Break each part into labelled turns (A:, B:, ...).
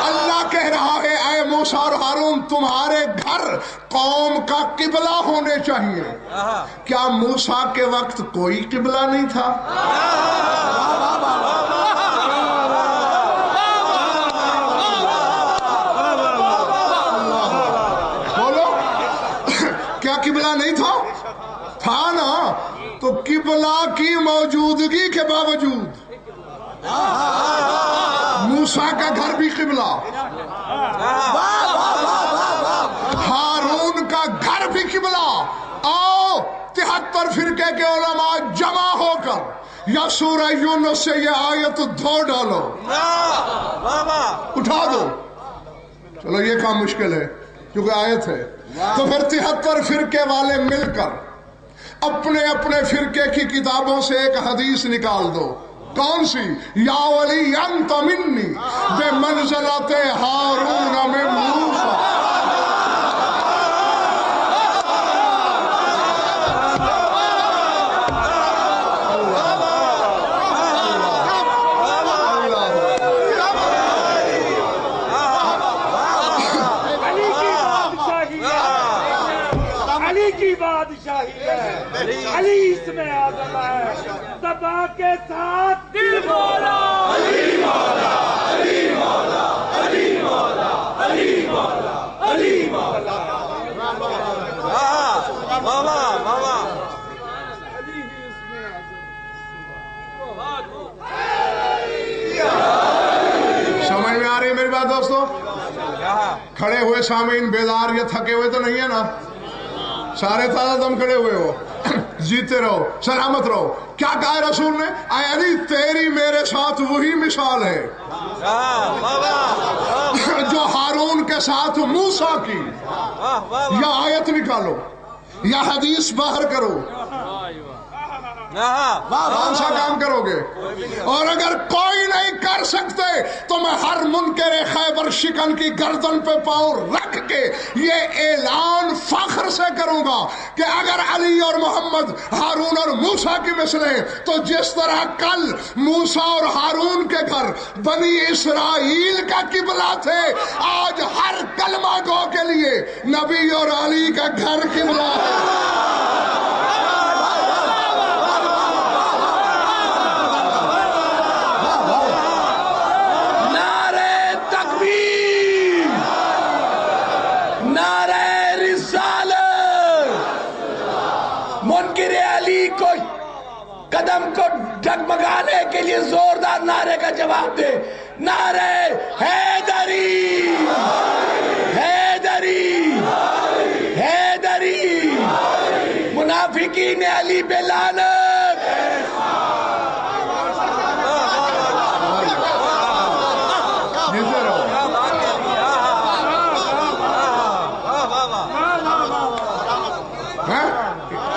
A: اللہ کہہ رہا ہے اے موسیٰ اور ہارون تمہارے گھر قوم کا قبلہ ہونے چاہیے. کیا موسیٰ کے وقت کوئی قبلہ نہیں تھا؟ بولو کیا قبلہ نہیں تھا؟ تھا نا. تو قبلہ کی موجودگی کے باوجود موسیٰ کا گھر بھی قبلہ، ہارون کا گھر بھی قبلہ. آؤ 73 فرقے کے علماء جمع ہو کر یا سورہ یونس سے یہ آیت دھو ڈالو، اٹھا دو. چلو یہ کام مشکل ہے کیونکہ آیت ہے. تو پھر 73 فرقے والے مل کر اپنے اپنے فرقے کی کتابوں سے ایک حدیث نکال دو. کون سی؟ یا ولی انت منی بے منزلت ہارون من موسیٰ.
B: علی کی بادشاہی ہے، علی اس میں آزم ہے. صبا کے ساتھ دل مولا علی مولا علی مولا علی مولا علی مولا علی مولا.
A: سمجھ میں آ رہی ہے میری بات دوستو؟ کھڑے ہوئے سامعین بیدار یا تھکے ہوئے تو نہیں ہے نا؟ سارے تازہ دم کھڑے ہوئے ہو، جیتے رہو، سلامت رہو. کیا کہا رسول نے؟ اے علی تیری میرے ساتھ وہی مثال ہے جو ہارون کے ساتھ موسیٰ کی. یا آیت نکالو یا حدیث باہر کرو، کون سا کام کرو گے؟ اور اگر کوئی نہیں کر سکتے تو میں ہر منکر خیبر شکن کی گردن پہ پاؤں رکھ کے یہ اعلان فخر سے کروں گا کہ اگر علی اور محمد ہارون اور موسیٰ کی مثلیں تو جس طرح کل موسیٰ اور ہارون کے گھر بنی اسرائیل کا قبلہ تھے، آج ہر کلمہ گو کے لیے نبی اور علی کا گھر قبلہ ہے.
C: قدم کو ڈگمگانے کے لیے زوردار نعرے کا جواب دے. نعرے حیدری حیدری حیدری. منافقین علی پہ لعنت.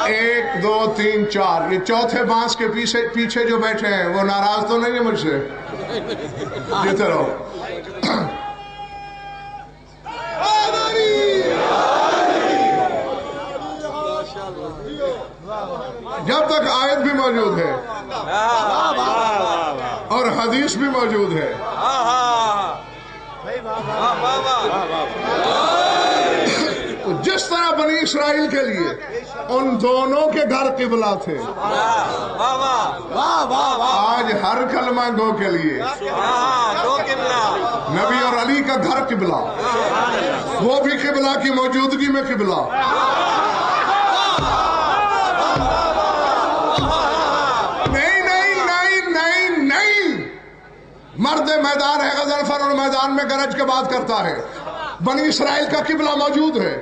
A: ایک دو تین چار، یہ چوتھے بانس کے پیچھے جو بیٹھے ہیں وہ ناراض تو نہیں ہے مجھ سے؟ جیتے رہو. جب تک آیت بھی موجود ہے اور حدیث بھی موجود ہے، جس طرح بنی اسرائیل کے لیے ان دونوں کے گھر قبلہ تھے، آج ہر کلمہ گو کے لیے نبی اور علی کا گھر قبلہ، وہ بھی قبلہ کی موجودگی میں قبلہ. نہیں نہیں نہیں نہیں نہیں، مرد میدان ہے غضنفر اور میدان میں گرج کے بات کرتا ہے. بنی اسرائیل کا قبلہ موجود ہے.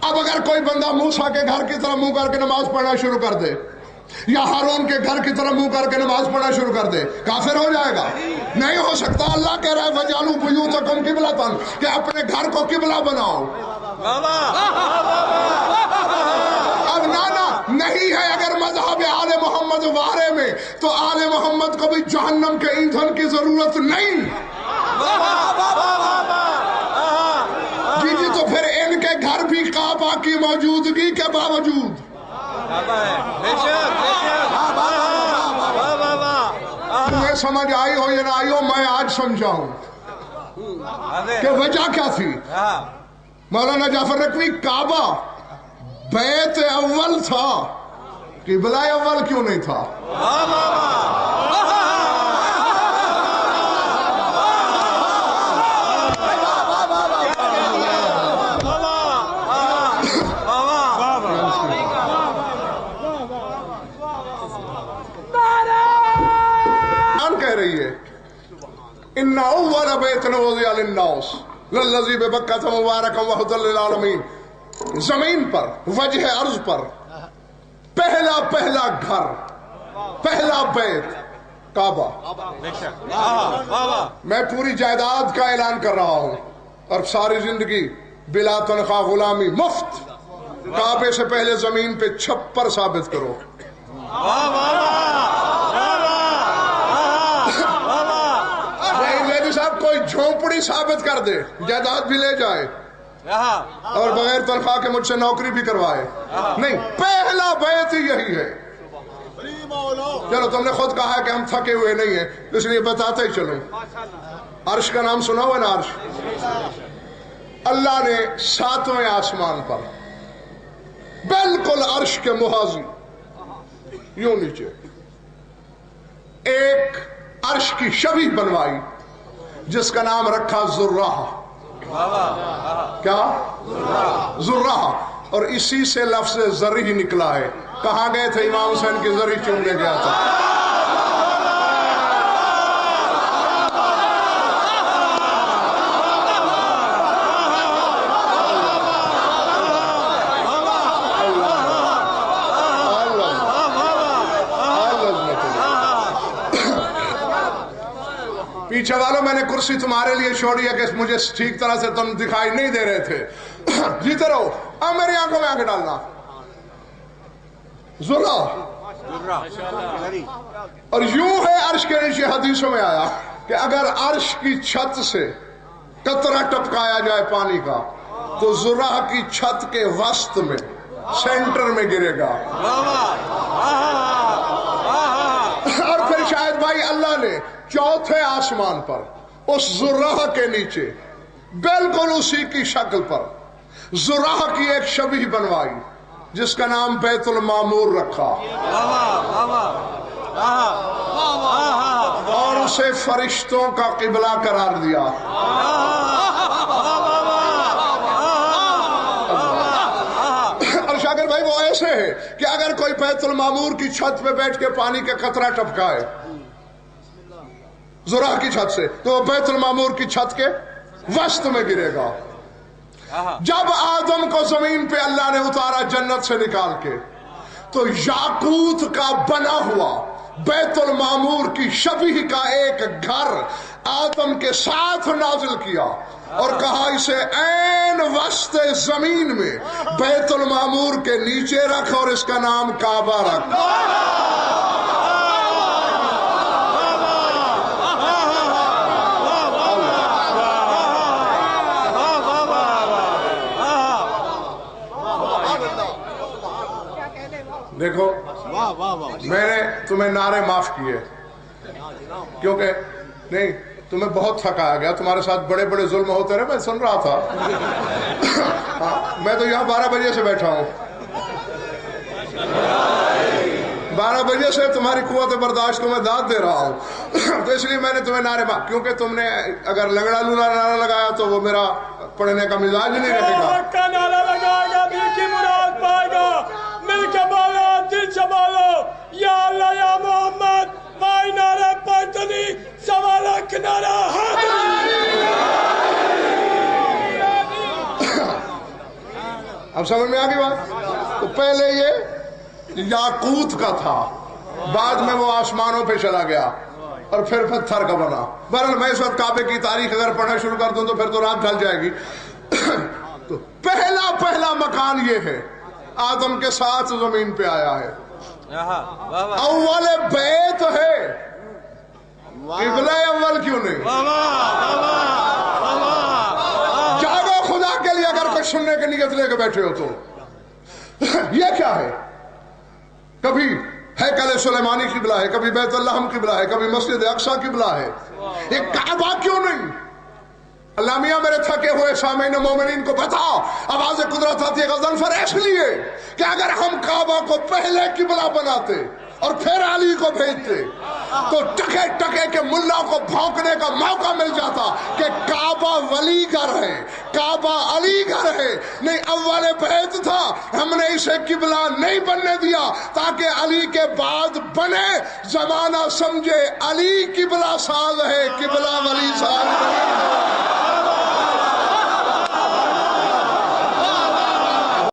A: اب اگر کوئی بندہ موسیٰ کے گھر کی طرف منہ کر کے نماز پڑھنا شروع کر دے یا ہارون کے گھر کی طرف منہ کر کے نماز پڑھنا شروع کر دے، کافر ہو جائے گا؟ نہیں ہو سکتا. اللہ کہہ رہا ہے وَجَعَلُوا بُيُوتَكُمْ قِبْلَةً کہ اپنے گھر کو قبلہ بناؤ. اب نانا نہیں ہے اگر مذہب آل محمد وارے میں تو آل محمد کو بھی جہنم کے ایندھن کی ضرورت نہیں. جی تو پھر ان کے گھر بھی کعبہ کی موجودگی کے باوجود تمہیں سمجھ آئی ہو یا نہ آئی ہو، میں آج سمجھاؤں. کہ وجہ کیا تھی؟ مولانا جعفر نقوی کعبہ بیت اول تھا، قبلہ اول کیوں نہیں تھا؟ کہہ رہی ہے ان اول بیت وضع للناس للذی ببکۃ مبارکا وہدی للعالمین، زمین پر وجہ ارض پر پہلا گھر، پہلا بیت کعبہ۔ میں پوری جائیداد کا اعلان کر رہا ہوں اور ساری زندگی بلا تنخواہ غلامی مفت، کعبے سے پہلے زمین پہ چھپر ثابت کرو۔ صاحب کوئی جھونپڑی ثابت کر دے، جائیداد بھی لے جائے اور بغیر تنخواہ کے مجھ سے نوکری بھی کروائے، نہیں، پہلا بیت یہی ہے۔ چلو تم نے خود کہا ہے کہ ہم تھکے ہوئے نہیں ہیں، اس لیے بتاتا ہی چلوں۔ عرش کا نام سنا ہوا نا؟ عرش اللہ نے 7ویں آسمان پر بالکل عرش کے محاذی یوں نیچے ایک عرش کی شبیہ بنوائی جس کا نام رکھا ذرہ۔ کیا؟ ذرہ۔ اور اسی سے لفظ ذری ہی نکلا ہے۔ کہاں گئے تھے امام حسین کی ذری چومنے گیا تھا۔ پیچھے والوں میں نے کرسی تمہارے لیے چھوڑی ہے کہ مجھے ٹھیک طرح سے تم دکھائی نہیں دے رہے تھے، جیتے رہو۔ اب میری آنکھوں میں آنکھ ڈالنا۔ ذرہ اور یوں ہے عرش کے نیچے، حدیثوں میں آیا کہ اگر عرش کی چھت سے قطرہ ٹپکایا جائے پانی کا تو ذرہ کی چھت کے وسط میں سینٹر میں گرے گا۔ اور پھر شاید بھائی اللہ نے 4تھے آسمان پر اس ذرہ کے نیچے بالکل اسی کی شکل پر ذرہ کی ایک شبیہ بنوائی جس کا نام بیت المعمور رکھا اور اسے فرشتوں کا قبلہ قرار دیا۔ اور شاکر بھائی وہ ایسے ہے کہ اگر کوئی بیت المعمور کی چھت پہ بیٹھ کے پانی کے قطرہ ٹپکائے ذرہ کی چھت سے تو وہ بیت المعمور کی چھت کے وسط میں گرے گا۔ جب آدم کو زمین پہ اللہ نے اتارا جنت سے نکال کے تو یاقوت کا بنا ہوا بیت المعمور کی شبیہ کا ایک گھر آدم کے ساتھ نازل کیا اور کہا اسے عین وسط زمین میں بیت المعمور کے نیچے رکھ اور اس کا نام کعبہ رکھ۔ دیکھو میں نے تمہیں نعرے معاف کیے کیونکہ نہیں تمہیں بہت تھکایا گیا، تمہارے ساتھ بڑے بڑے ظلم ہوتے رہے، میں سن رہا تھا۔ میں تو یہاں 12 بجے سے بیٹھا ہوں، 12 بجے سے تمہاری قوت برداشت کو میں داد دے رہا ہوں، تو اس لیے میں نے تمہیں نعرے معاف، کیونکہ تم نے اگر لنگڑا لولا نعرہ لگایا تو وہ میرا پڑھنے کا مزاج نہیں رہے گا۔
B: نعرہ لگائے گا دل کی مراد پائے گا، مل کے بولو دل سے بولو یا اللہ یا محمد، بھائی نعرہ پڑھتنی سوا لاکھ نعرہ
A: اب سمجھ میں آگئی بات؟ تو پہلے یہ یاقوت کا تھا، بعد میں وہ آسمانوں پہ چلا گیا اور پھر پتھر کا بنا۔ بہرحال میں اس وقت کعبے کی تاریخ اگر پڑھنا شروع کر دوں تو پھر تو رات ڈھل جائے گی۔ تو پہلا مکان یہ ہے، آدم کے ساتھ زمین پہ آیا ہے، اول بیت ہے، قبلہ اول کیوں نہیں؟ جاگو خدا کے لیے اگر کوئی سننے کی نیت لے کے بیٹھے ہو تو یہ کیا ہے؟ کبھی ہیکل سلیمانی قبلہ ہے، کبھی بیت اللہ قبلہ ہے، کبھی مسجد اقصی قبلہ ہے، یہ کعبہ کیوں نہیں؟ اللہ میاں میرے تھکے ہوئے سامعین مومنین کو بتاؤ، آواز قدرت آتی ہے غضنفر اس لیے کہ اگر ہم کعبہ کو پہلے قبلہ بناتے اور پھر علی کو بھیجتے تو ٹکے ٹکے کے ملا کو بھونکنے کا موقع مل جاتا کہ کعبہ ولی کا رہے، کعبہ علی کا رہے۔ نہیں، اول بیت تھا، ہم نے اسے قبلہ نہیں بننے دیا تاکہ علی کے بعد بنے، زمانہ سمجھے علی قبلہ ساز ہے، قبلہ ولی ساز ہے۔